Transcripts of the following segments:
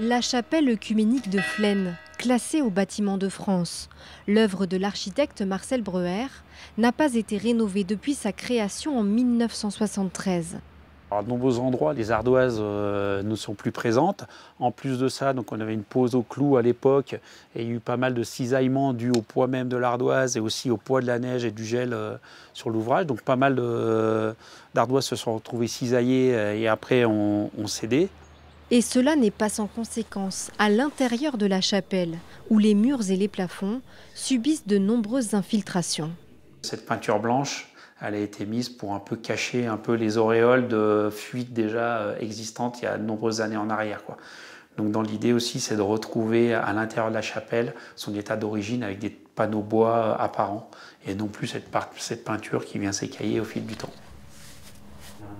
La chapelle œcuménique de Flaine, classée au bâtiment de France, l'œuvre de l'architecte Marcel Breuer, n'a pas été rénovée depuis sa création en 1973. À de nombreux endroits, les ardoises ne sont plus présentes. En plus de ça, donc on avait une pose au clou à l'époque et il y a eu pas mal de cisaillements dus au poids même de l'ardoise et aussi au poids de la neige et du gel sur l'ouvrage. Donc pas mal d'ardoises se sont retrouvées cisaillées et après ont cédé. Et cela n'est pas sans conséquence à l'intérieur de la chapelle, où les murs et les plafonds subissent de nombreuses infiltrations. Cette peinture blanche, elle a été mise pour un peu cacher un peu les auréoles de fuites déjà existantes il y a de nombreuses années en arrière, quoi. Donc dans l'idée aussi, c'est de retrouver à l'intérieur de la chapelle son état d'origine avec des panneaux bois apparents et non plus cette peinture qui vient s'écailler au fil du temps.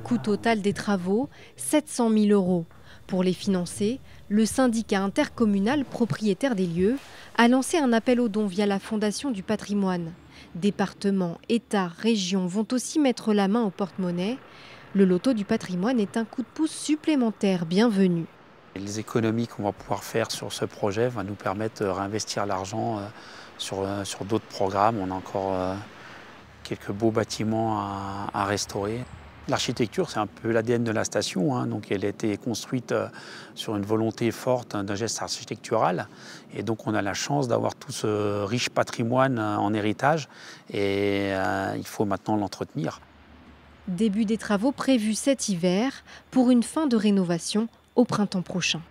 Coût total des travaux, 700 000 €. Pour les financer, le syndicat intercommunal propriétaire des lieux a lancé un appel aux dons via la Fondation du patrimoine. Départements, États, régions vont aussi mettre la main au porte-monnaie. Le loto du patrimoine est un coup de pouce supplémentaire bienvenu. Et les économies qu'on va pouvoir faire sur ce projet vont nous permettre de réinvestir l'argent sur d'autres programmes. On a encore quelques beaux bâtiments à restaurer. L'architecture, c'est un peu l'ADN de la station, hein. Donc elle a été construite sur une volonté forte d'un geste architectural. Et donc on a la chance d'avoir tout ce riche patrimoine en héritage et il faut maintenant l'entretenir. Début des travaux prévus cet hiver pour une fin de rénovation au printemps prochain.